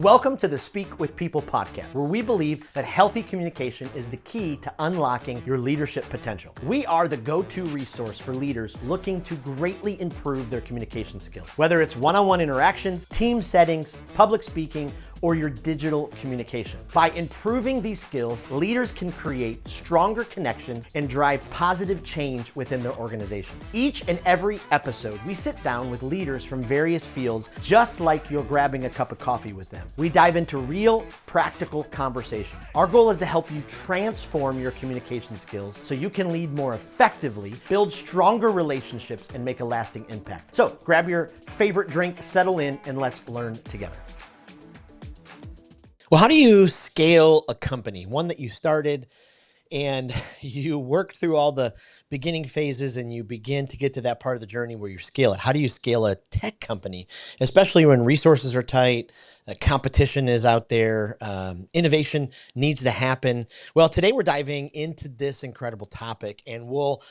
Welcome to the Speak with People podcast, where we believe that healthy communication is the key to unlocking your leadership potential. We are the go-to resource for leaders looking to greatly improve their communication skills, whether it's one-on-one interactions, team settings, public speaking, or your digital communication. By improving these skills, leaders can create stronger connections and drive positive change within their organization. Each and every episode, we sit down with leaders from various fields, just like you're grabbing a cup of coffee with them. We dive into real, practical conversations. Our goal is to help you transform your communication skills so you can lead more effectively, build stronger relationships, and make a lasting impact. So grab your favorite drink, settle in, and let's learn together. Well, how do you scale a company? One that you started and you worked through all the beginning phases and you begin to get to that part of the journey where you scale it. How do you scale a tech company, especially when resources are tight, competition is out there, innovation needs to happen? Well, today we're diving into this incredible topic, and we'll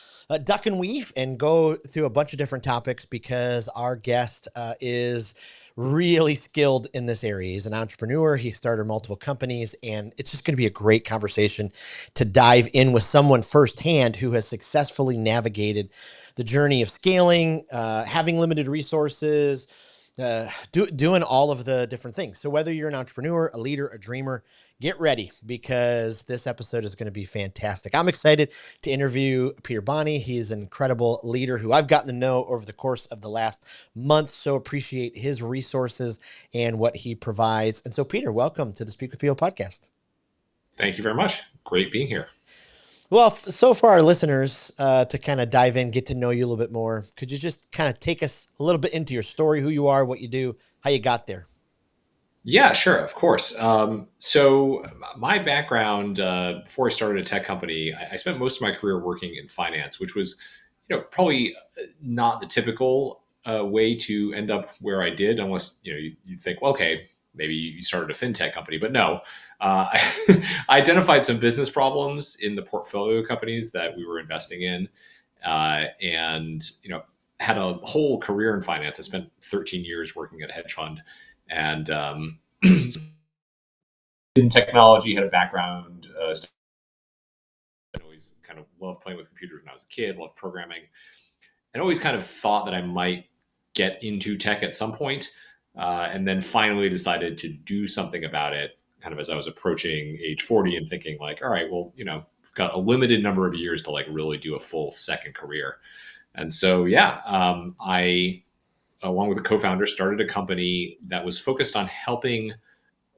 duck and weave and go through a bunch of different topics because our guest is really skilled in this area. He's an entrepreneur. He started multiple companies, and it's just going to be a great conversation to dive in with someone firsthand who has successfully navigated the journey of scaling, having limited resources, doing all of the different things. So whether you're an entrepreneur, a leader, a dreamer, get ready because this episode is going to be fantastic. I'm excited to interview Peter Bonney. He's an incredible leader who I've gotten to know over the course of the last month. So appreciate his resources and what he provides. And so, Peter, welcome to the Speak with People podcast. Thank you very much. Great being here. Well, so for our listeners to kind of dive in, get to know you a little bit more, could you just kind of take us a little bit into your story, who you are, what you do, how you got there? Yeah, sure. Of course. So my background, before I started a tech company, I spent most of my career working in finance, which was, probably not the typical way to end up where I did, unless, you'd think, well, okay, maybe you started a fintech company, but no. I identified some business problems in the portfolio companies that we were investing in, and, had a whole career in finance. I spent 13 years working at a hedge fund. And in technology, had a background. I always kind of loved playing with computers when I was a kid, loved programming, and always kind of thought that I might get into tech at some point. And then finally decided to do something about it kind of as I was approaching age 40 and thinking like, all right, well, I've got a limited number of years to like really do a full second career. And so, I along with a co-founder, started a company that was focused on helping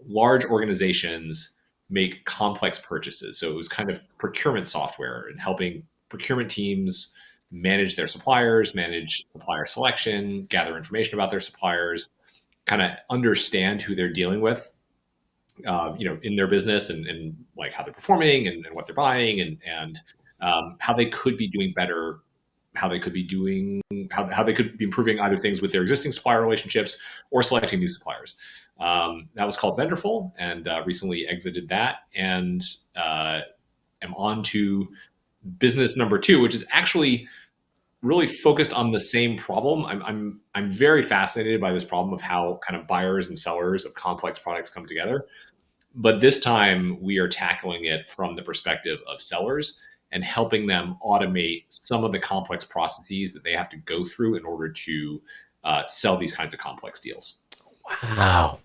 large organizations make complex purchases. So it was kind of procurement software and helping procurement teams manage their suppliers, manage supplier selection, gather information about their suppliers, kind of understand who they're dealing with, in their business and like how they're performing and what they're buying and how they could be doing better, how they could be improving either things with their existing supplier relationships or selecting new suppliers. That was called Vendorful, and recently exited that, and am on to business number 2, which is actually really focused on the same problem. I'm very fascinated by this problem of how kind of buyers and sellers of complex products come together. But this time we are tackling it from the perspective of sellers and helping them automate some of the complex processes that they have to go through in order to sell these kinds of complex deals.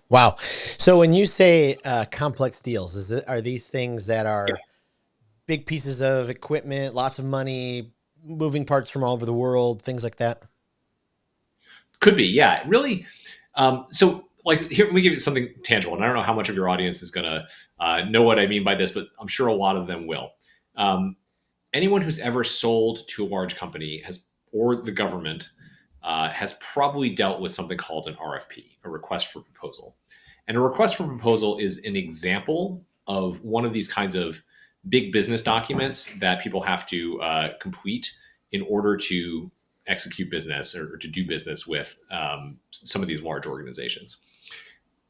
Wow. So when you say complex deals, are these things that are big pieces of equipment, lots of money, moving parts from all over the world, things like that? Could be, yeah. Really. So like here, let me give you something tangible. And I don't know how much of your audience is going to know what I mean by this, but I'm sure a lot of them will. Anyone who's ever sold to a large company or the government has probably dealt with something called an RFP, a request for proposal. And a request for proposal is an example of one of these kinds of big business documents that people have to complete in order to execute business or to do business with some of these large organizations.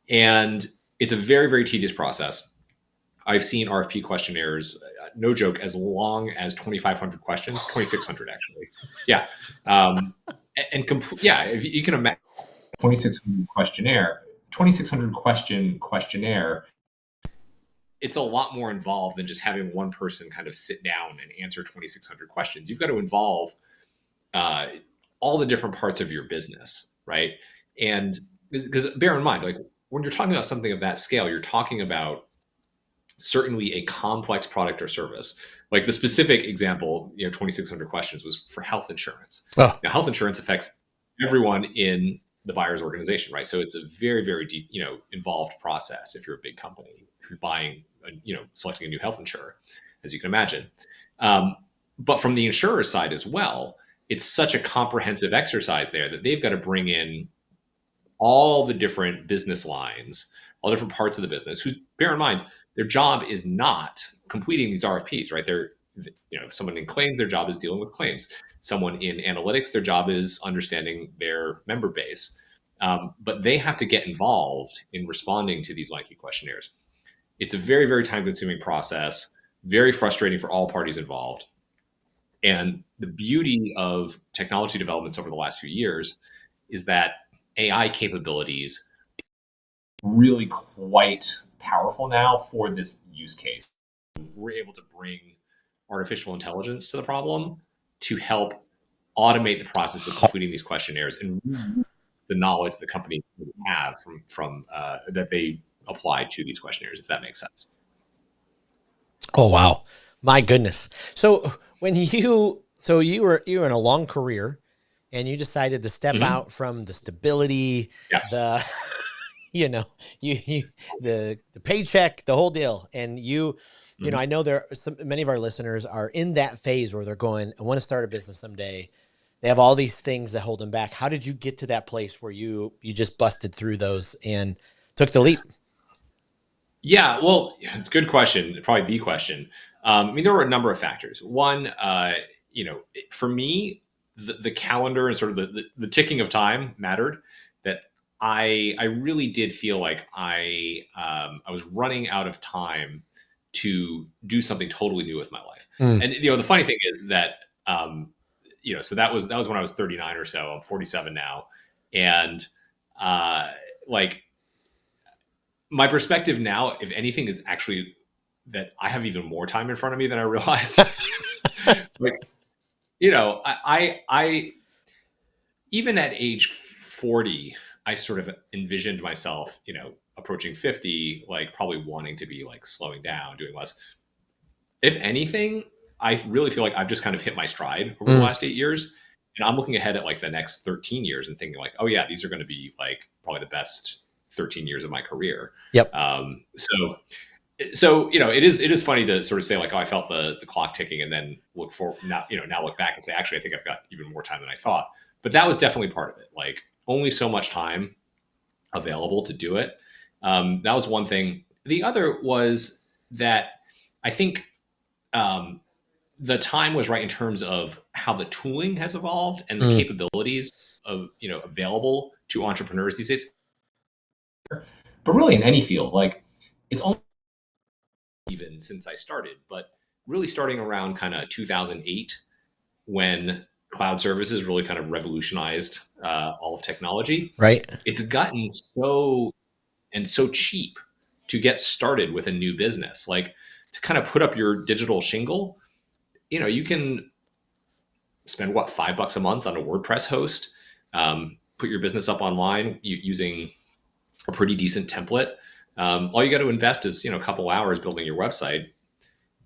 And it's a very, very tedious process. I've seen RFP questionnaires, no joke, as long as 2,500 questions, 2,600 actually. Yeah. If you can imagine 2,600 questionnaire, 2,600 question questionnaire, it's a lot more involved than just having one person kind of sit down and answer 2,600 questions. You've got to involve uh, all the different parts of your business, right? And because bear in mind, like when you're talking about something of that scale, you're talking about certainly a complex product or service. Like the specific example, 2,600 questions was for health insurance. Oh, Now, health insurance affects everyone in the buyer's organization, right? So it's a very, very deep, involved process if you're a big company, if you're buying, selecting a new health insurer, as you can imagine. But from the insurer side as well, it's such a comprehensive exercise there that they've got to bring in all the different business lines, all different parts of the business, who, bear in mind, their job is not completing these RFPs, right? They're, if someone in claims, their job is dealing with claims. Someone in analytics, their job is understanding their member base. But they have to get involved in responding to these lengthy questionnaires. It's a very, very time consuming process, very frustrating for all parties involved. And the beauty of technology developments over the last few years is that AI capabilities really quite powerful now for this use case. We're able to bring artificial intelligence to the problem to help automate the process of completing these questionnaires and the knowledge the company have from that they apply to these questionnaires, if that makes sense. oh wow, my goodness. So you were in a long career, and you decided to step Mm-hmm. out from the stability, Yes. the you know you the paycheck, the whole deal, and Mm-hmm. I know many of our listeners are in that phase where they're going, I want to start a business someday. They have all these things that hold them back. How did you get to that place where you just busted through those and took the leap? Yeah, well, it's a good question. Probably the question. I mean, there were a number of factors. One, for me, the calendar and sort of the ticking of time mattered. That I really did feel like I was running out of time to do something totally new with my life. Mm, And the funny thing is that so that was when I was 39 or so. I'm 47 now, and uh, like my perspective now, if anything, is actually that I have even more time in front of me than I realized. Like, I even at age 40, I sort of envisioned myself, approaching 50, like probably wanting to be like slowing down, doing less. If anything, I really feel like I've just kind of hit my stride over the mm, last 8 years. And I'm looking ahead at like the next 13 years and thinking like, oh yeah, these are going to be like probably the best 13 years of my career. yep. So it is funny to sort of say like, oh, I felt the clock ticking, and then look for now look back and say, actually, I think I've got even more time than I thought. But that was definitely part of it. Like only so much time available to do it. That was one thing. The other was that I think um, the time was right in terms of how the tooling has evolved and the Mm, capabilities of available to entrepreneurs these days. But really, in any field, like it's only even since I started, but really starting around kind of 2008 when cloud services really kind of revolutionized all of technology. right. It's gotten so cheap to get started with a new business. Like to kind of put up your digital shingle, you can spend what, $5 a month on a WordPress host, put your business up online using a pretty decent template. All you got to invest is a couple hours building your website.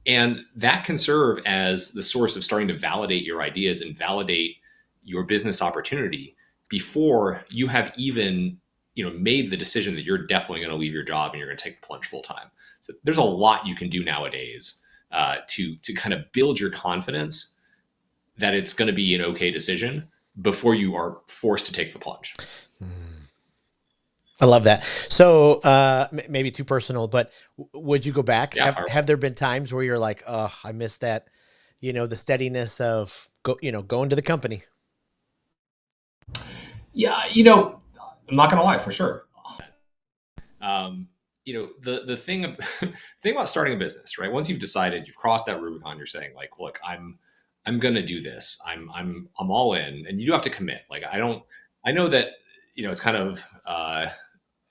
And that can serve as the source of starting to validate your ideas and validate your business opportunity before you have even made the decision that you're definitely going to leave your job and you're going to take the plunge full time. So there's a lot you can do nowadays to kind of build your confidence that it's going to be an okay decision before you are forced to take the plunge. Mm. I love that. So, maybe too personal, but would you go back? Yeah. Have there been times where you're like, oh, I miss that, the steadiness of going to the company? Yeah. I'm not going to lie, for sure. Um, the thing thing about starting a business, right? Once you've decided, you've crossed that Rubicon, you're saying like, look, I'm gonna do this. I'm all in, and you do have to commit. Like I know that it's kind of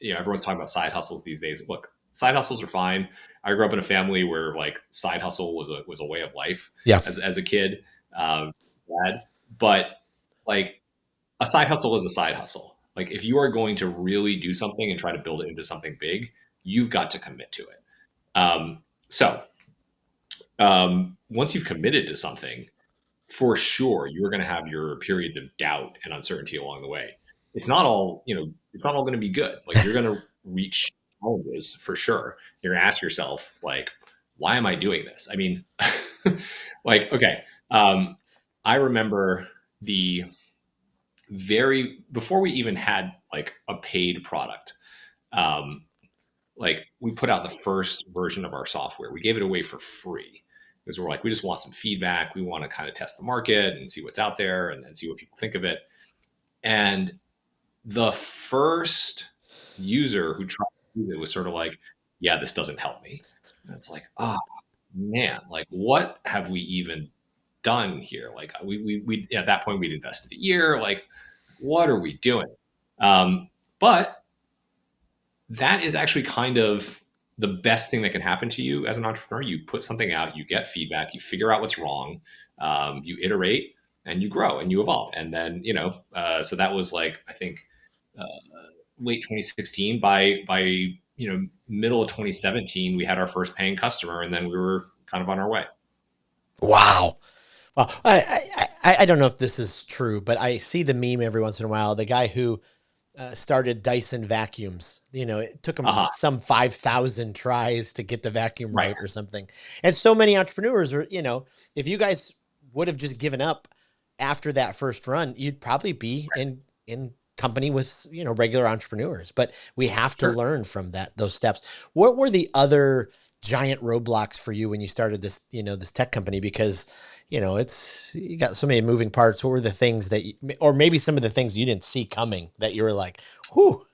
everyone's talking about side hustles these days. Look, side hustles are fine. I grew up in a family where like side hustle was a way of life Yeah. as a kid. Dad, but like a side hustle is a side hustle. Like if you are going to really do something and try to build it into something big, you've got to commit to it. So once you've committed to something, for sure you're going to have your periods of doubt and uncertainty along the way. It's not all going to be good. Like you're going to reach challenges for sure. You're going to ask yourself like, why am I doing this? I mean, like, okay. I remember the very before we even had like a paid product. Um, like we put out the first version of our software. We gave it away for free because we're like, we just want some feedback. We want to kind of test the market and see what's out there and see what people think of it. And the first user who tried to use it was sort of like, yeah, this doesn't help me. And it's like, oh man, like what have we even done here? Like we at that point we'd invested a year. Like, what are we doing? But that is actually kind of the best thing that can happen to you as an entrepreneur. You put something out, you get feedback, you figure out what's wrong, you iterate, and you grow and you evolve. And then so that was like I think uh, late 2016. By middle of 2017, we had our first paying customer, and then we were kind of on our way. Wow. Well, I don't know if this is true, but I see the meme every once in a while. The guy who started Dyson vacuums. It took him Uh-huh. some 5,000 tries to get the vacuum Right. right or something. And so many entrepreneurs are, if you guys would have just given up after that first run, you'd probably be in company with, regular entrepreneurs. But we have to Sure. learn from those steps. What were the other giant roadblocks for you when you started this, this tech company? Because you got so many moving parts. What were the things or maybe some of the things you didn't see coming that you were like, whew?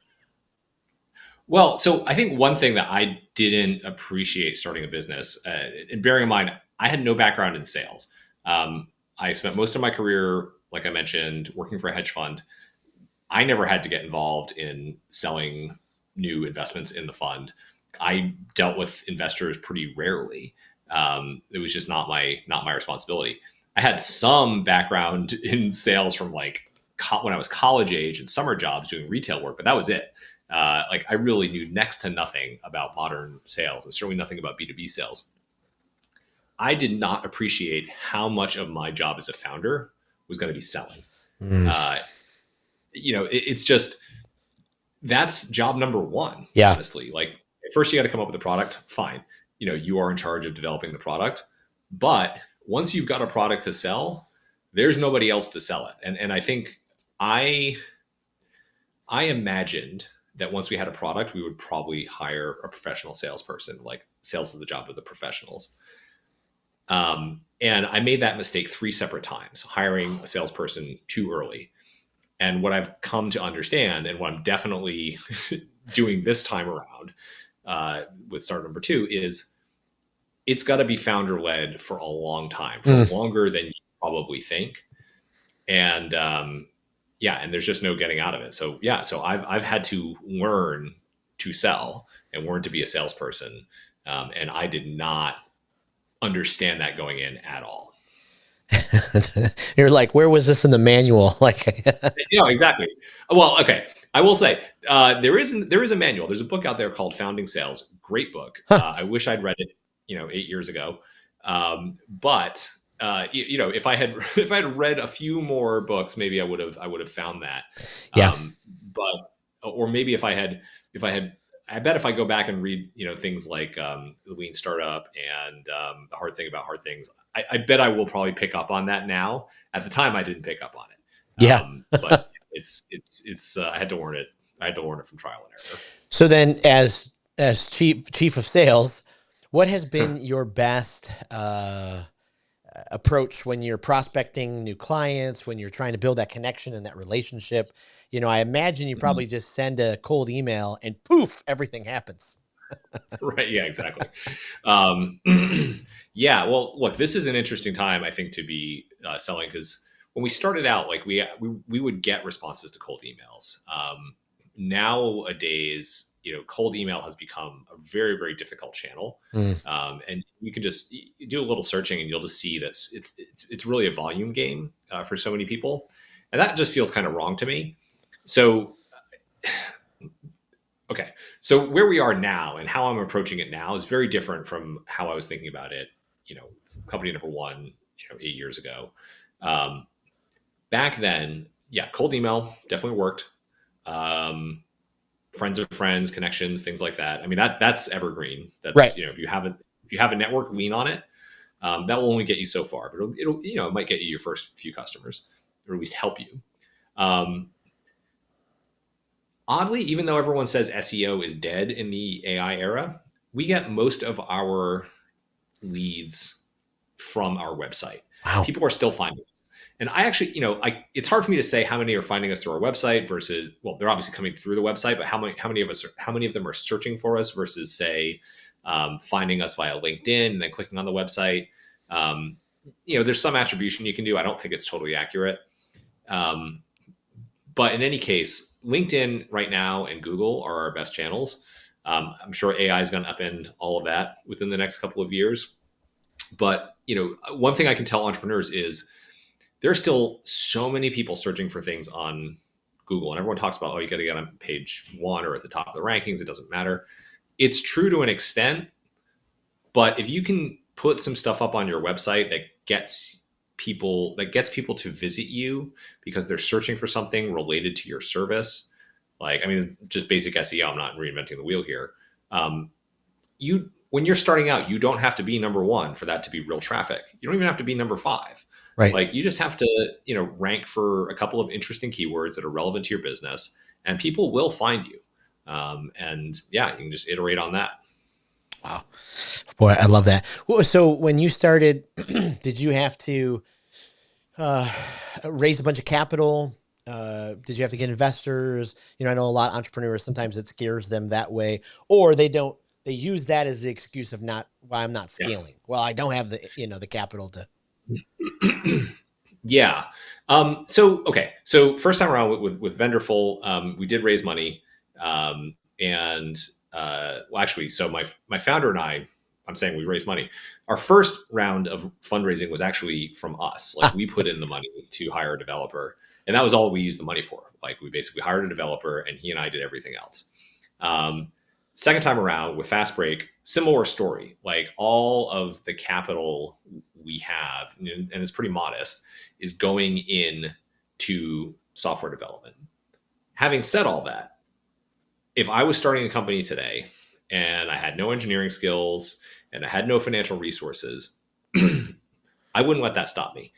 Well, so I think one thing that I didn't appreciate starting a business, and bearing in mind, I had no background in sales. I spent most of my career, like I mentioned, working for a hedge fund. I never had to get involved in selling new investments in the fund. I dealt with investors pretty rarely. It was just not my responsibility. I had some background in sales from like when I was college age and summer jobs doing retail work, but that was it. Like I really knew next to nothing about modern sales and certainly nothing about B2B sales. I did not appreciate how much of my job as a founder was going to be selling. Mm, Uh, it's just that's job number one, yeah. honestly. Like first you got to come up with a product, fine. You are in charge of developing the product. But once you've got a product to sell, there's nobody else to sell it. And I think I I imagined that once we had a product, we would probably hire a professional salesperson. Like sales is the job of the professionals. And I made that mistake 3 separate times, hiring a salesperson too early. And what I've come to understand, and what I'm definitely doing this time around with start number two, is it's got to be founder led for a long time, for Mm. longer than you probably think. And yeah, and there's just no getting out of it. So yeah, so I've had to learn to sell and learn to be a salesperson, and I did not understand that going in at all. You're like, where was this in the manual? Like, Exactly. Well, okay. I will say there is a manual. There's a book out there called Founding Sales. Great book. huh? I wish I'd read it, 8 years ago. But if I had if I had read a few more books, maybe I would have found that. Yeah. But or maybe if I had I bet if I go back and read things like the Lean Startup and the Hard Thing About Hard Things, I bet I will probably pick up on that now. At the time, I didn't pick up on it, Yeah. but it's I had to learn it. I had to learn it from trial and So then, as chief of sales, what has been your best approach when you're prospecting new clients, when you're trying to build that connection and that relationship? I imagine you error. probably just send a cold email and poof, everything happens. Right. Yeah, exactly. Um, yeah. Well, look, this is an interesting time, I think, to be selling because when we started out, like we would get responses to cold emails. nowadays, cold email has become a very, very difficult channel. Mm. And you can just do a little searching and you'll just see that it's really a volume game for so many people. And that just feels kind of wrong to me. So, okay. So where we are now and how I'm approaching it now is very different from how I was thinking about it, company number one, 8 years ago. Um, Back then, yeah, cold email definitely worked. Um, Friends of friends, connections, things like that. I mean, that's evergreen. Right. That's, if you have a network, lean on it. That will only get you so far, but it might get you your first few customers, or at least help you. Um, Oddly, even though everyone says SEO is dead in the AI era, we get most of our leads from our website. Wow. People are still finding us. And I actually, it's hard for me to say how many are finding us through our website versus, well, they're obviously coming through the website, but how many of them are searching for us versus, say, finding us via LinkedIn and then clicking on the website. There's some attribution you can do. I don't think it's totally accurate. But in any case, LinkedIn right now and Google are our best channels. I'm sure AI is going to upend all of that within the next couple of years. But one thing I can tell entrepreneurs is there are still so many people searching for things on Google, and everyone talks about, oh, you got to get on page one or at the top of the rankings. It doesn't matter. It's true to an extent, but if you can put some stuff up on your website that gets people to visit you because they're searching for something related to your service, like, I mean, just basic SEO. I'm not reinventing the wheel here. When you're starting out, you don't have to be number one for that to be real traffic. You don't even have to be number 5. Right. Like, you just have to, rank for a couple of interesting keywords that are relevant to your business, and people will find you. And yeah, you can just iterate on that. Wow. Boy, I love that. So when you started, did you have to raise a bunch of capital? Did you have to get investors? I know a lot of entrepreneurs, sometimes it scares them that way, or they use that as the excuse of why I'm not Yeah. scaling. Well, I don't have the capital to. Yeah. So first time around with Venderful, we did raise money. And well, actually, so my founder and I'm saying we raised money. Our first round of fundraising was actually from us. Like, we put in the money to hire a developer, and that was all we used the money for. Like, we basically hired a developer, and he and I did everything else. Second time around with Fast Break, similar story. Like, all of the capital we have, and it's pretty modest, is going in to software development. Having said all that, if I was starting a company today and I had no engineering skills and I had no financial resources, I wouldn't let that stop me.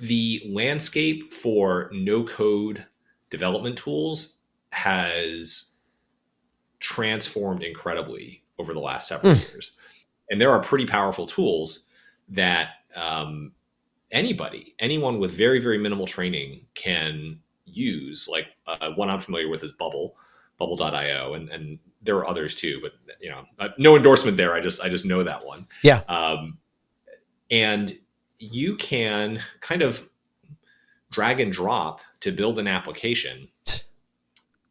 The landscape for no code development tools has transformed incredibly over the last several years. And there are pretty powerful tools that anyone with very, very minimal training can use. Like, one I'm familiar with is bubble.io, and there are others too, but no endorsement there. I just know that one. Yeah. And you can kind of drag and drop to build an application.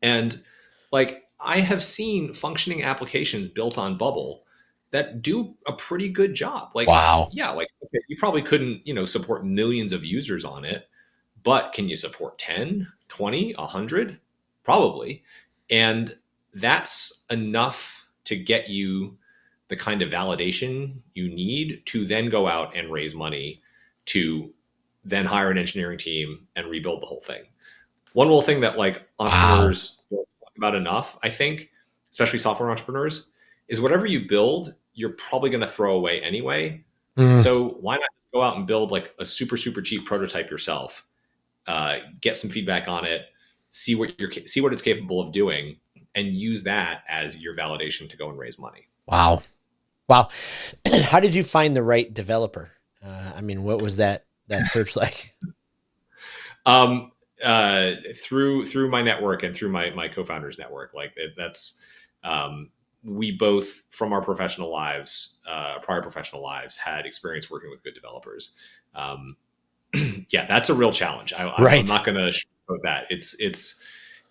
And, like, I have seen functioning applications built on Bubble that do a pretty good job. Like, Wow. yeah, like, okay, you probably couldn't, support millions of users on it, but can you support 10, 20, 100? Probably. And that's enough to get you the kind of validation you need to then go out and raise money to then hire an engineering team and rebuild the whole thing. One little thing that, like, entrepreneurs don't talk about enough, I think, especially software entrepreneurs, is whatever you build, you're probably going to throw away anyway. So why not go out and build, like, a super, super cheap prototype yourself, get some feedback on it, see what it's capable of doing, and use that as your validation to go and raise money. Wow. How did you find the right developer? I mean, what was that search like? Through my network and through my co-founders network. Like, that's we both, from our professional lives, prior professional lives, had experience working with good developers. Yeah, that's a real challenge. I'm Right. not going to sugarcoat that.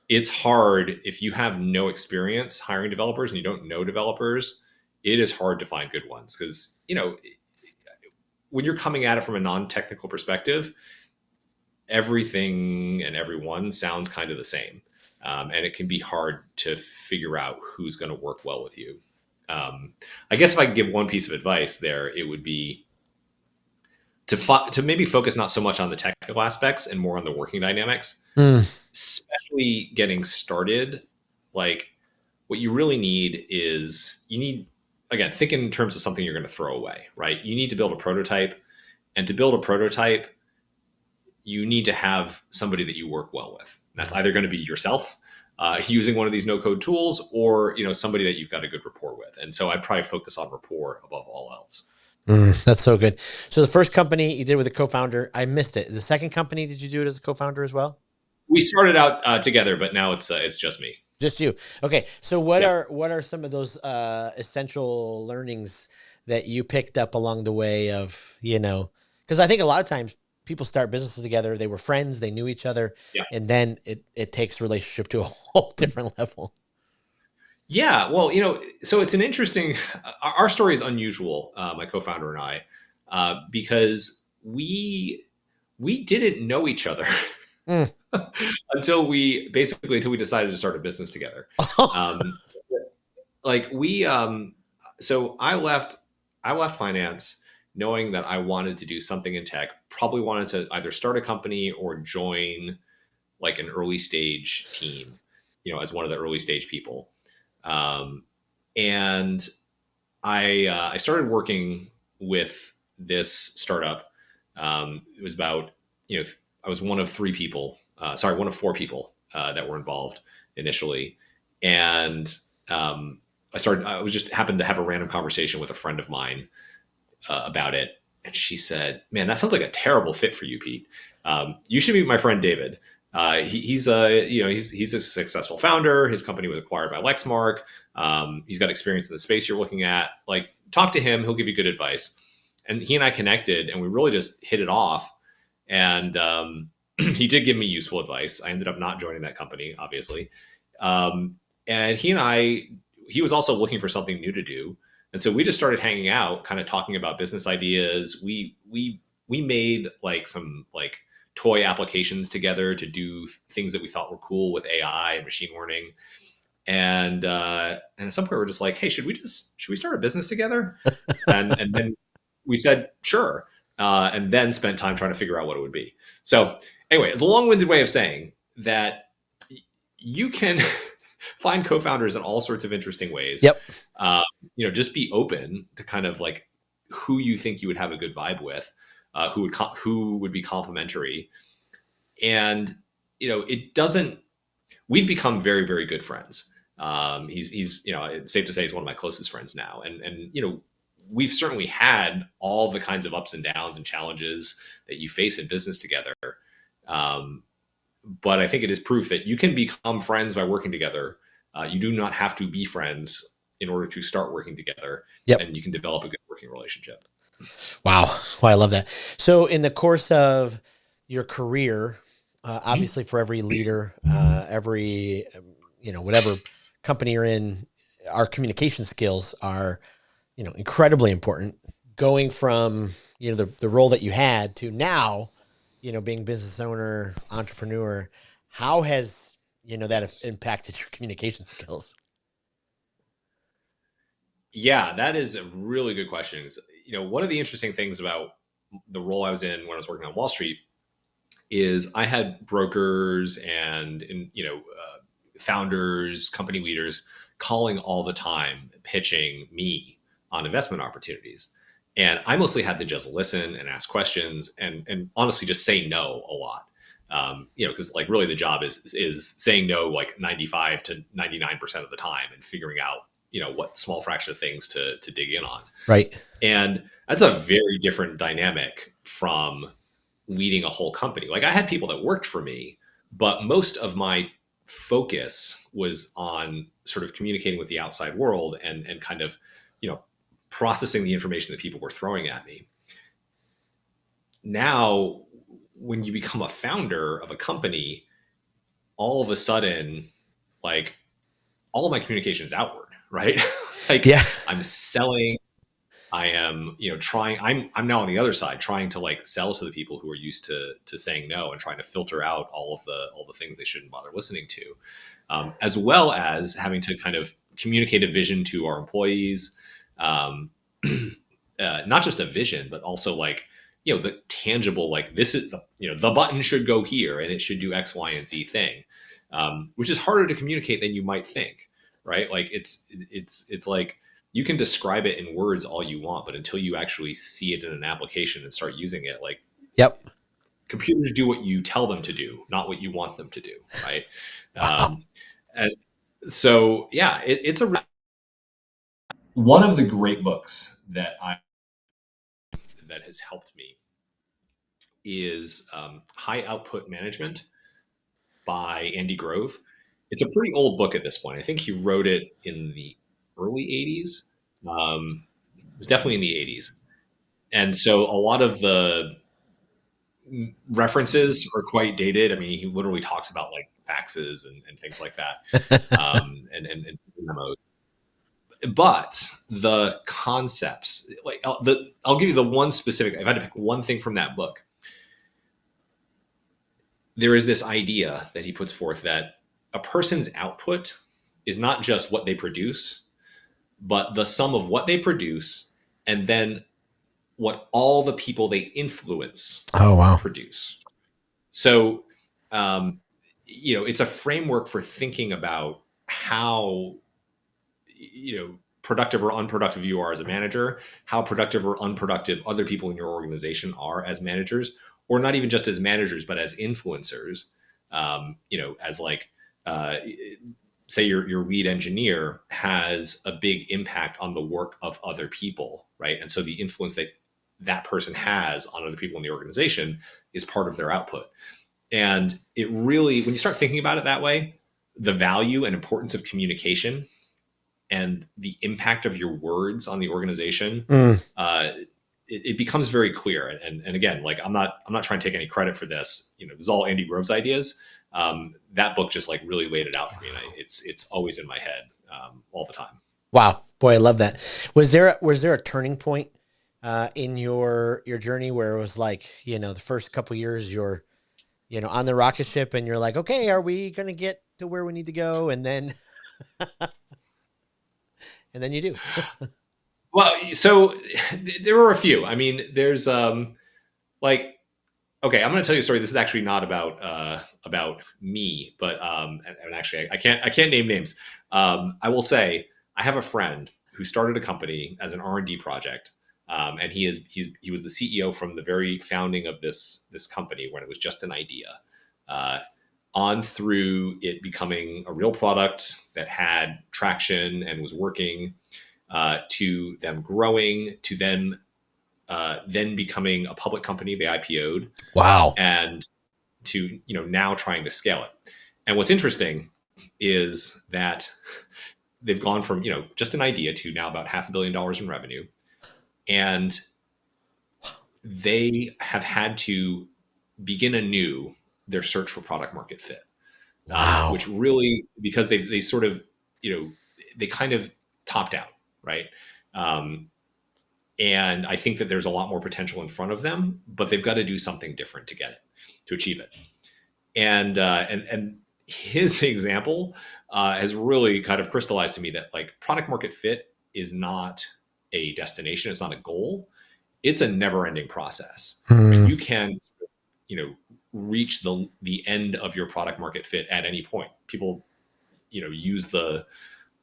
It's hard if you have no experience hiring developers and you don't know developers. It is hard to find good ones because when you're coming at it from a non-technical perspective, everything and everyone sounds kind of the same, and it can be hard to figure out who's going to work well with you. I guess if I could give one piece of advice there, it would be to maybe focus not so much on the technical aspects and more on the working dynamics, Mm. especially getting started. Like what you really need is you need, again, think in terms of something you're going to throw away, right? You need to build a prototype, and to build a prototype, you need to have somebody that you work well with. That's either going to be yourself using one of these no code tools, or somebody that you've got a good rapport with. And so I'd probably focus on rapport above all else. That's so good. So the first company you did with a co-founder, I missed it. The second company, did you do it as a co-founder as well? We started out together, but now it's just me. Just you. Okay. So what Yep. are some of those essential learnings that you picked up along the way of, because I think a lot of times people start businesses together, they were friends, they knew each other, Yeah. and then it takes relationship to a whole different level. Yeah. Well, so it's an interesting. Our story is unusual. My co-founder and I, because we didn't know each other Mm. until we decided to start a business together. Um, like we so I left finance knowing that I wanted to do something in tech, probably wanted to either start a company or join like an early stage team, as one of the early stage people. um, and I started working with this startup. It was about, I was one of three people, one of four people that were involved initially. And I was just happened to have a random conversation with a friend of mine about it. And she said, "Man, that sounds like a terrible fit for you, Pete. You should meet my friend David. He's a successful founder. His company was acquired by Lexmark. He's got experience in the space you're looking at. Like, talk to him. He'll give you good advice." And he and I connected, and we really just hit it off. And he did give me useful advice. I ended up not joining that company, obviously. And he was also looking for something new to do, and so we just started hanging out, kind of talking about business ideas. We made like some like toy applications together to do things that we thought were cool with AI and machine learning. And at some point we're just like, hey, should we start a business together? And then we said sure, and then spent time trying to figure out what it would be. So anyway, it's a long-winded way of saying that you can find co-founders in all sorts of interesting ways. Yep. Just be open to kind of like who you think you would have a good vibe with, who would be complementary. And it doesn't. We've become very, very good friends. He's it's safe to say he's one of my closest friends now, and we've certainly had all the kinds of ups and downs and challenges that you face in business together. Um, but I think it is proof that you can become friends by working together. You do not have to be friends in order to start working together, Yep. and you can develop a good working relationship. Wow. Well, I love that. So in the course of your career, Mhm. obviously for every leader, every, whatever company you're in, our communication skills are, incredibly important. Going from, the role that you had to now, being business owner, entrepreneur, how has, that Yes. impacted your communication skills? Yeah, that is a really good question. One of the interesting things about the role I was in when I was working on Wall Street is I had brokers and founders, company leaders calling all the time, pitching me on investment opportunities. And I mostly had to just listen and ask questions and honestly just say no a lot. Because like really the job is saying no like 95 to 99% of the time and figuring out what small fraction of things to dig in on. Right. And that's a very different dynamic from leading a whole company. Like I had people that worked for me, but most of my focus was on sort of communicating with the outside world and kind of, you know, processing the information that people were throwing at me. Now, when you become a founder of a company, all of a sudden, like all of my communication is outward, right? Like Yeah. I'm selling, I am, trying, I'm now on the other side trying to like sell to the people who are used to saying no and trying to filter out all the things they shouldn't bother listening to, as well as having to kind of communicate a vision to our employees, um, not just a vision, but also like, the tangible, like this is the, the button should go here and it should do X, Y, and Z thing, which is harder to communicate than you might think, right? Like it's like you can describe it in words all you want, but until you actually see it in an application and start using it, like Yep. computers do what you tell them to do, not what you want them to do, right? Wow. And so, yeah, it's one of the great books that has helped me is High Output Management by Andy Grove. It's a pretty old book at this point. I think he wrote it in the early 80s. It was definitely in the 80s. And so a lot of the references are quite dated. I mean, he literally talks about like faxes and things like that, and memos. But the concepts, like I'll give you the one specific. If I had to pick one thing from that book, there is this idea that he puts forth that a person's output is not just what they produce, but the sum of what they produce and then what all the people they influence Oh, wow. produce. So, it's a framework for thinking about how, productive or unproductive you are as a manager, how productive or unproductive other people in your organization are as managers, or not even just as managers, but as influencers. As like, uh, say your lead engineer has a big impact on the work of other people, right? And so the influence that person has on other people in the organization is part of their output. And it really, when you start thinking about it that way, the value and importance of communication and the impact of your words on the organization, Mm. it becomes very clear. And again, like I'm not trying to take any credit for this. This is all Andy Grove's ideas. That book just like really laid it out for me, and it's always in my head all the time. Wow. Boy, I love that. Was there a turning point in your journey where it was like, the first couple years you're, on the rocket ship and you're like, okay, are we going to get to where we need to go? And then, and then you do. Well, so there were a few. I mean, there's like, okay, I'm going to tell you a story. This is actually not about me, but and actually, I can't name names. I will say I have a friend who started a company as an R&D project, and he was the CEO from the very founding of this company when it was just an idea, uh, on through it becoming a real product that had traction and was working, to them growing, to them then becoming a public company. They IPO'd, Wow. and to now trying to scale it. And what's interesting is that they've gone from just an idea to now about $500 million in revenue, and they have had to begin anew their search for product market fit, Wow. which really, because they sort of they kind of topped out, right? Um, and I think that there's a lot more potential in front of them, but they've got to do something different to get it, to achieve it. And his example has really kind of crystallized to me that like product market fit is not a destination, it's not a goal, it's a never ending process. Right? Hmm. You can reach the end of your product market fit at any point. People use the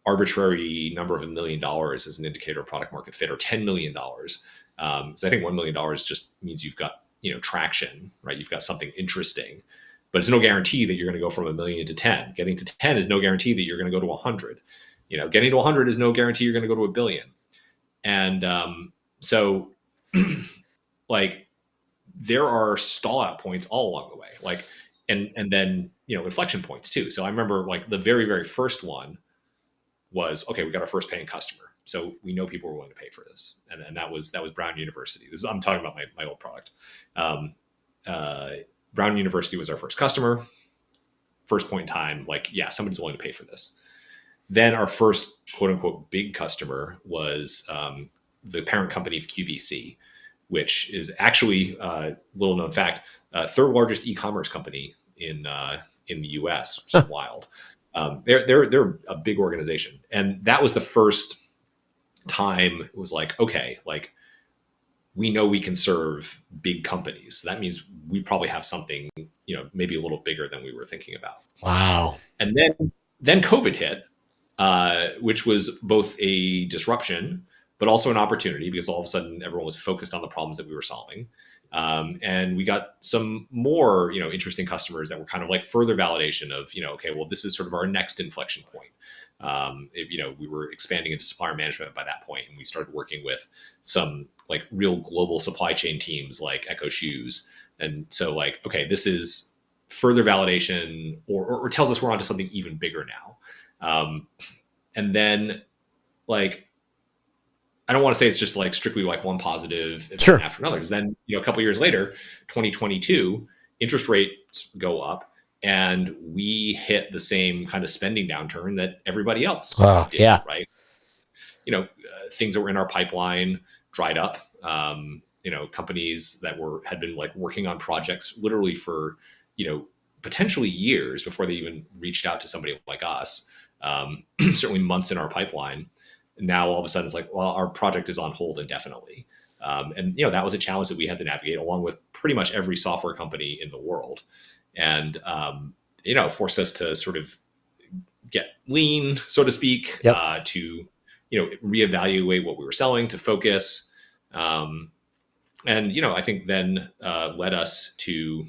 arbitrary number of $1 million as an indicator of product market fit, or $10 million. So I think $1 million just means you've got traction, right? You've got something interesting, but it's no guarantee that you're going to go from 1 million to 10. Getting to 10 is no guarantee that you're going to go to 100. Getting to 100 is no guarantee you're going to go to 1 billion. And so, like, there are stall out points all along the way, like, and then inflection points too. So I remember like the very very first one was, okay, we got our first paying customer, so we know people were willing to pay for this, and that was Brown University. I'm talking about my old product. um, uh, Brown University was our first customer. first point in time, like, yeah, somebody's willing to pay for this. Then our first quote unquote big customer was the parent company of QVC, which is actually little known fact, third largest e-commerce company in the U.S. Which is wild. They're a big organization, and that was the first time it was like, okay, like we know we can serve big companies. So that means we probably have something, maybe a little bigger than we were thinking about. Wow. And then COVID hit, which was both a disruption, but also an opportunity because all of a sudden everyone was focused on the problems that we were solving. And we got some more, interesting customers that were kind of like further validation of, okay, well, this is sort of our next inflection point. We were expanding into supplier management by that point, and we started working with some like real global supply chain teams like Echo Shoes. And so like, okay, this is further validation or tells us we're onto something even bigger now. And then like, I don't want to say it's just like strictly like one positive event Sure. after another. Because then, a couple of years later, 2022, interest rates go up, and we hit the same kind of spending downturn that everybody else did. Yeah. Right. Things that were in our pipeline dried up. Companies that had been like working on projects literally for, potentially years before they even reached out to somebody like us. Certainly months in our pipeline. Now all of a sudden it's like, well, our project is on hold indefinitely. And that was a challenge that we had to navigate along with pretty much every software company in the world. And, forced us to sort of get lean, so to speak, Yep. to, reevaluate what we were selling, to focus. And, I think then led us to,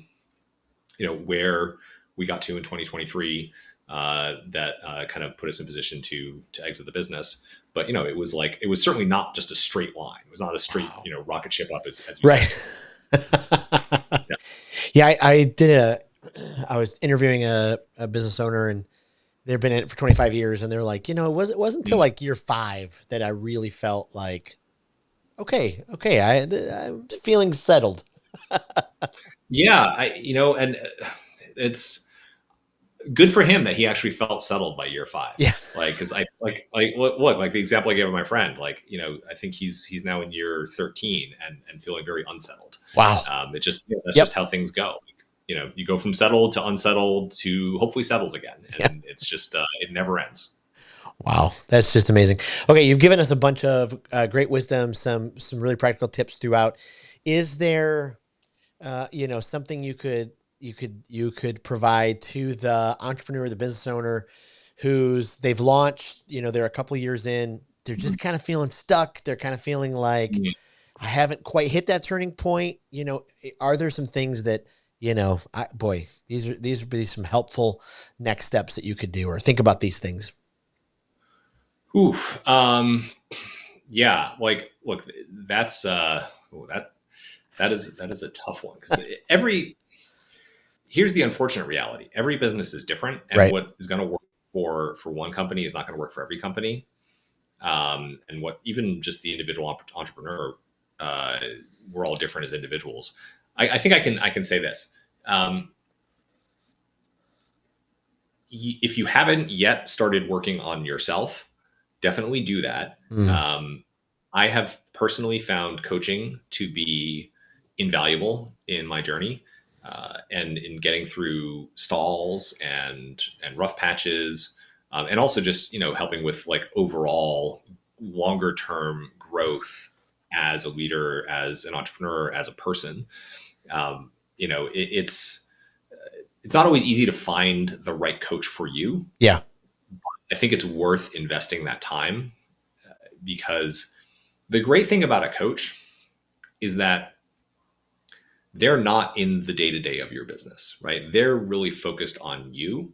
where we got to in 2023, that kind of put us in position to exit the business. But it was certainly not just a straight line. It was not a straight Wow. rocket ship up as you Right. said. Yeah. Yeah, I was interviewing a business owner, and they've been in it for 25 years, and they're like, it wasn't until like year 5 that I really felt like, okay, I'm feeling settled. Yeah, and it's good for him that he actually felt settled by year 5. Yeah. Like, because I like look like the example I gave of my friend. Like, I think he's now in year 13 and feeling very unsettled. Wow. It just that's just Yep. how things go. You go from settled to unsettled to hopefully settled again, Yeah. and it's just it never ends. Wow, that's just amazing. Okay, you've given us a bunch of great wisdom, some really practical tips throughout. Is there something you could provide to the entrepreneur, the business owner, they've launched, they're a couple of years in, they're just kind of feeling stuck, they're kind of feeling like, Mhm. I haven't quite hit that turning point. Are there some things that, these would be some helpful next steps that you could do, or think about these things? Oof. Yeah. Like, look, that's that is a tough one because here's the unfortunate reality. Every business is different, and Right. what is going to work for one company is not going to work for every company. And what even just the individual entrepreneur, uh, we're all different as individuals. I think I can say this. Um, if you haven't yet started working on yourself, definitely do that. Mm. I have personally found coaching to be invaluable in my journey, and in getting through stalls and rough patches, and also just helping with like overall longer term growth as a leader, as an entrepreneur, as a person. It's not always easy to find the right coach for you. Yeah. I think it's worth investing that time, because the great thing about a coach is that they're not in the day to day of your business, right? They're really focused on you.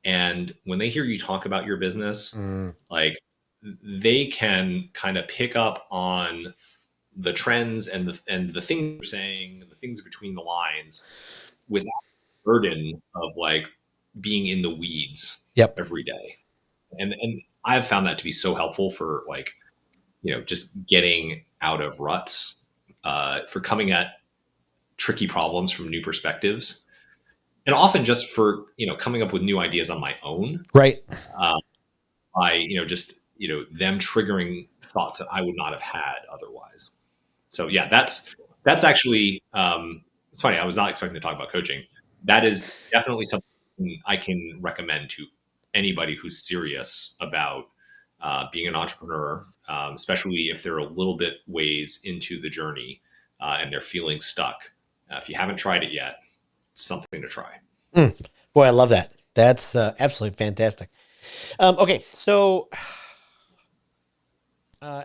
And when they hear you talk about your business, Mm. like they can kind of pick up on the trends and the things you're saying, the things between the lines, without the burden of like being in the weeds Yep. every day. And I've found that to be so helpful for like, just getting out of ruts, for coming at tricky problems from new perspectives. and often just for coming up with new ideas on my own, Right. uh, by just them triggering thoughts that I would not have had otherwise. So yeah, that's actually it's funny. I was not expecting to talk about coaching. That is definitely something I can recommend to anybody who's serious about being an entrepreneur, especially if they're a little bit ways into the journey and they're feeling stuck. If you haven't tried it yet, it's something to try. Mm. Boy, I love that. That's absolutely fantastic. Okay, so uh,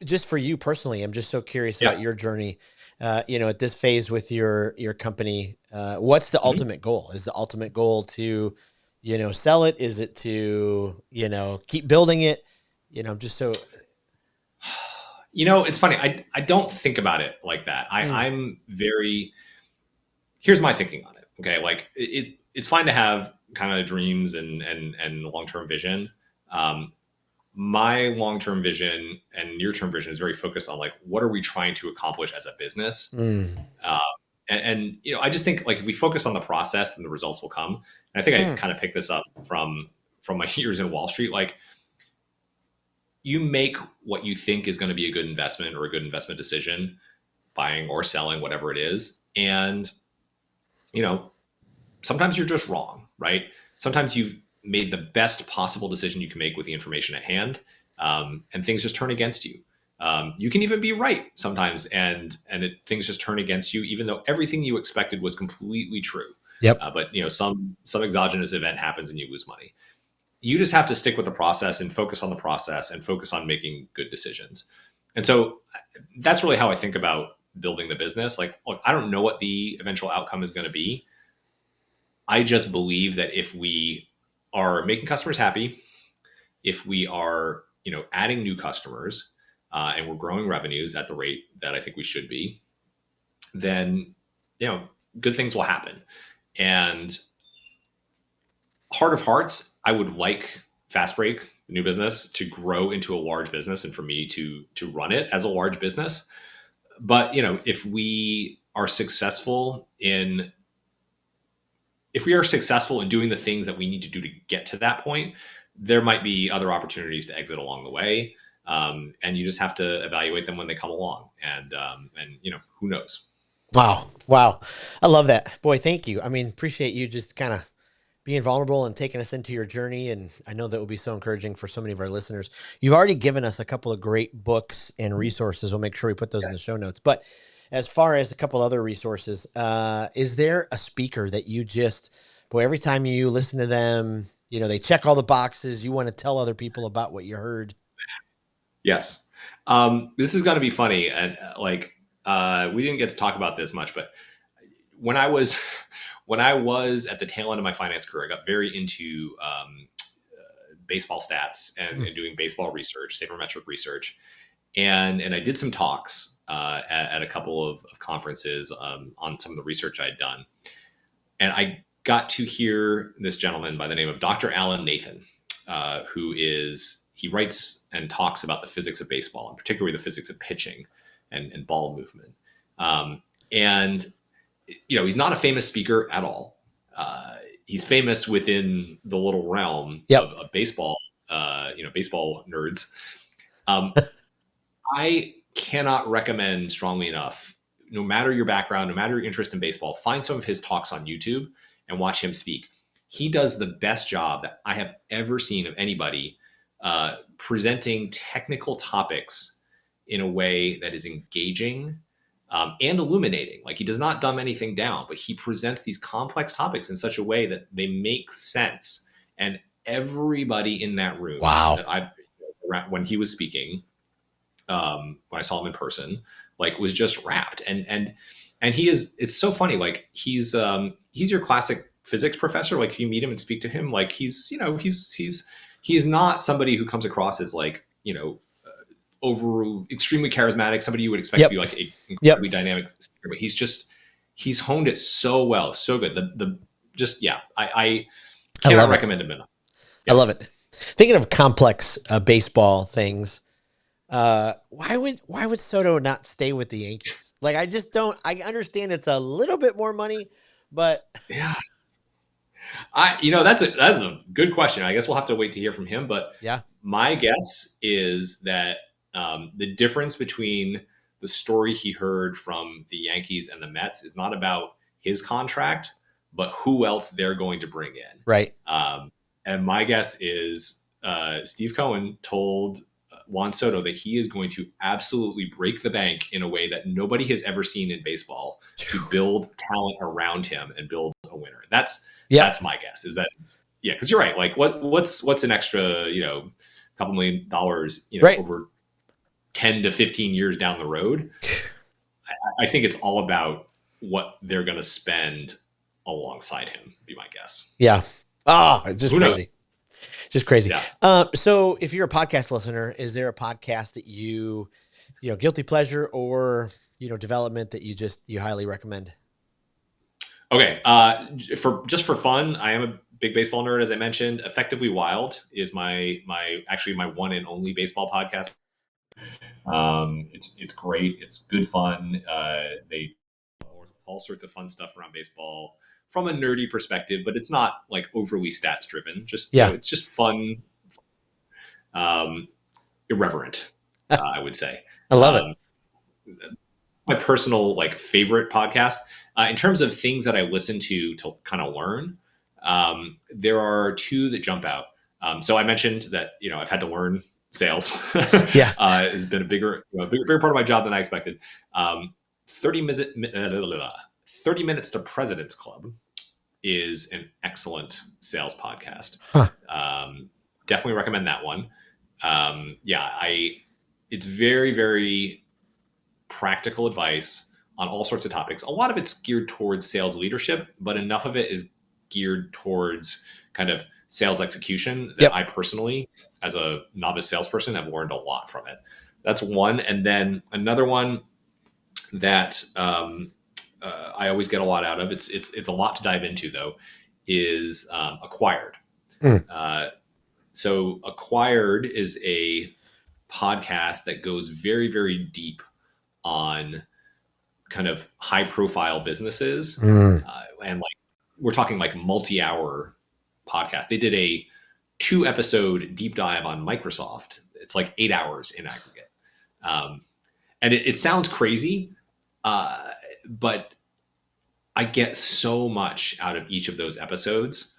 just for you personally, I'm just so curious Yeah. about your journey. At this phase with your company, what's the Mhm. ultimate goal? Is the ultimate goal to, sell it? Is it to, keep building it? I'm just so. It's funny. I don't think about it like that. Mm, I'm very here's my thinking on it. Okay, like it's fine to have kind of dreams and long term vision. Um, my long term vision and near term vision is very focused on like what are we trying to accomplish as a business. mm, Uh, and I just think like if we focus on the process, then the results will come. And I think I mm, kind of picked this up from my years in Wall Street. Like you make what you think is going to be a good investment or a good investment decision, buying or selling, whatever it is, and you know sometimes you're just wrong, right? Sometimes you've made the best possible decision you can make with the information at hand, and things just turn against you. You can even be right sometimes, and things just turn against you, even though everything you expected was completely true. yep. But some exogenous event happens and you lose money. You just have to stick with the process and focus on the process and focus on making good decisions. And so that's really how I think about building the business. Like, look, I don't know what the eventual outcome is going to be. I just believe that if we are making customers happy, if we are, adding new customers, and we're growing revenues at the rate that I think we should be, then, good things will happen. And heart of hearts, I would like Fast Break, the new business, to grow into a large business and for me to run it as a large business. But, if we are successful in doing the things that we need to do to get to that point, there might be other opportunities to exit along the way, and you just have to evaluate them when they come along. And who knows? Wow. Wow. I love that. Boy, thank you. I mean, appreciate you just kind of being vulnerable and taking us into your journey. And I know that will be so encouraging for so many of our listeners. You've already given us a couple of great books and resources. We'll make sure we put those in the Yes. show notes. But as far as a couple other resources, is there a speaker that you just, boy, every time you listen to them, they check all the boxes. You want to tell other people about what you heard? Yes. This is going to be funny, and we didn't get to talk about this much, but when I was when I was at the tail end of my finance career, I got very into baseball stats Hmm. and doing baseball research, sabermetric research, and I did some talks at a couple of conferences on some of the research I had done, and I got to hear this gentleman by the name of Dr. Alan Nathan, he writes and talks about the physics of baseball, and particularly the physics of pitching and ball movement. And he's not a famous speaker at all. He's famous within the little realm Yep. of baseball, baseball nerds. Um, I cannot recommend strongly enough, no matter your background, no matter your interest in baseball, find some of his talks on YouTube and watch him speak. He does the best job that I have ever seen of anybody presenting technical topics in a way that is engaging and illuminating. Like he does not dumb anything down, but he presents these complex topics in such a way that they make sense. And everybody in that room Wow. that I've when he was speaking, when I saw him in person, like was just wrapped. And he is. It's so funny. Like he's your classic physics professor. Like if you meet him and speak to him, like he's not somebody who comes across as like over extremely charismatic, somebody you would expect to be Yep. like a Yep. incredibly dynamic speaker, but he's honed it so well, so good. The just yeah, I I cannot love it. recommend him enough. I Yeah. love it. Thinking of complex baseball things, why would Soto not stay with the Yankees? Like I just don't. I understand it's a little bit more money, but Yeah. That's a good question. I guess we'll have to wait to hear from him. But yeah, my guess is that the difference between the story he heard from the Yankees and the Mets is not about his contract, but who else they're going to bring in. right. And my guess is Steve Cohen told Juan Soto that he is going to absolutely break the bank in a way that nobody has ever seen in baseball to build talent around him and build a winner. Yep. That's my guess. Is that yeah? Because you're right. Like what's an extra couple $1,000,000 Right. over 10 to 15 years down the road? I think it's all about what they're going to spend alongside him. Be my guess. Yeah. Just Who knows? crazy. Just crazy. Yeah. So if you're a podcast listener, is there a podcast that guilty pleasure or, development that you highly recommend? Okay. For fun, I am a big baseball nerd, as I mentioned. Effectively Wild is actually my one and only baseball podcast. It's great. It's good fun. They all sorts of fun stuff around baseball from a nerdy perspective, but it's not like overly stats driven. Just Yeah. it's just fun, irreverent. I would say. I love it. My personal favorite podcast in terms of things that I listen to kind of learn. There are two that jump out. So I mentioned that I've had to learn sales. Yeah. Has been a bigger part of my job than I expected. 30 minutes to President's Club is an excellent sales podcast. Huh. Definitely recommend that one. It's very, very practical advice on all sorts of topics. A lot of it's geared towards sales leadership, but enough of it is geared towards kind of sales execution that Yep. I personally, as a novice salesperson, have learned a lot from it. That's one. And then another one that I always get a lot out of, it's a lot to dive into though, is Acquired. So Acquired is a podcast that goes very, very deep on kind of high profile businesses. And we're talking multi-hour podcast. They did a 2-episode deep dive on Microsoft. It's 8 hours in aggregate. And it sounds crazy, but I get so much out of each of those episodes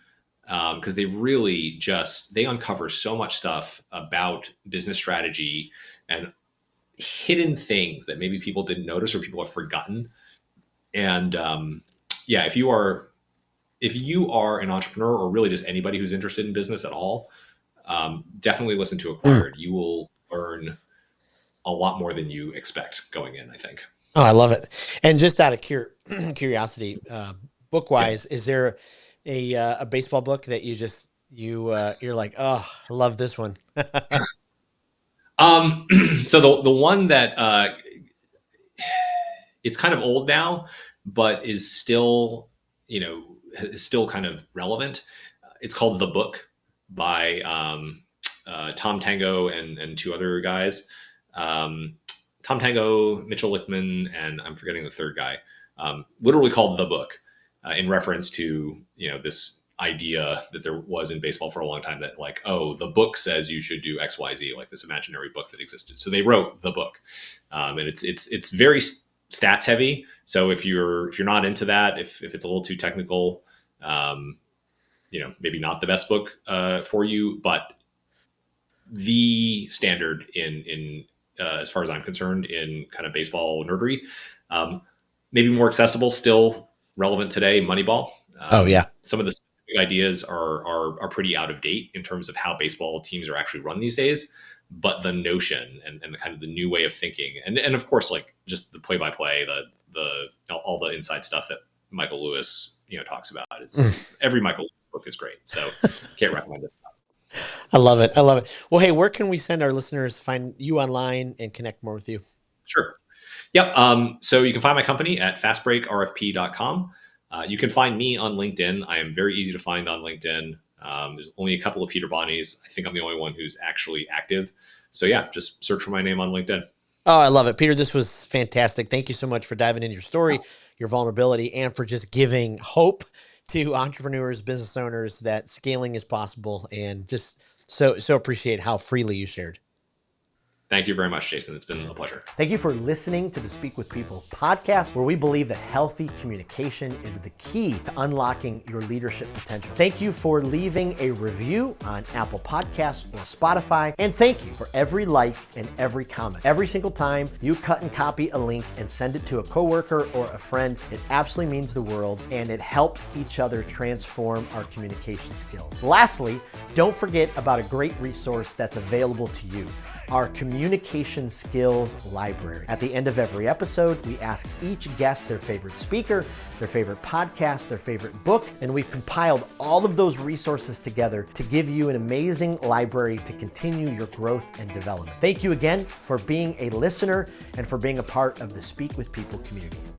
because they really they uncover so much stuff about business strategy and hidden things that maybe people didn't notice or people have forgotten. And if you are an entrepreneur or really just anybody who's interested in business at all, definitely listen to Acquired. You will learn a lot more than you expect going in, I think. Oh, I love it. And just out of curiosity, book wise, is there a baseball book that you're like, oh, I love this one? So the one that it's kind of old now, but is still kind of relevant. It's called The Book by Tom Tango and two other guys. Tom Tango, Mitchell Lichtman, and I'm forgetting the third guy. Literally called The Book in reference to this idea that there was in baseball for a long time that the book says you should do XYZ, like this imaginary book that existed. So they wrote The Book, and it's very stats heavy. So if you're not into that, if it's a little too technical, maybe not the best book for you, but the standard in as far as I'm concerned in kind of baseball nerdery, maybe more accessible, still relevant today. Moneyball. Oh yeah. Some of the specific ideas are pretty out of date in terms of how baseball teams are actually run these days. But the notion and the kind of the new way of thinking, and of course, just the play-by-play, all the inside stuff that Michael Lewis, talks about. It's every Michael Lewis book is great. So can't recommend it. I love it. I love it. Well, hey, where can we send our listeners find you online and connect more with you? Sure. Yep. So you can find my company at fastbreakrfp.com. You can find me on LinkedIn. I am very easy to find on LinkedIn. There's only a couple of Peter Bonneys. I think I'm the only one who's actually active. So yeah, just search for my name on LinkedIn. Oh, I love it. Peter, this was fantastic. Thank you so much for diving into your story, your vulnerability, and for just giving hope to entrepreneurs, business owners that scaling is possible, and just so appreciate how freely you shared. Thank you very much, Jason. It's been a pleasure. Thank you for listening to the Speak with People podcast, where we believe that healthy communication is the key to unlocking your leadership potential. Thank you for leaving a review on Apple Podcasts or Spotify. And thank you for every like and every comment. Every single time you cut and copy a link and send it to a coworker or a friend, it absolutely means the world, and it helps each other transform our communication skills. Lastly, don't forget about a great resource that's available to you: our communication skills library. At the end of every episode, we ask each guest their favorite speaker, their favorite podcast, their favorite book, and we've compiled all of those resources together to give you an amazing library to continue your growth and development. Thank you again for being a listener and for being a part of the Speak with People community.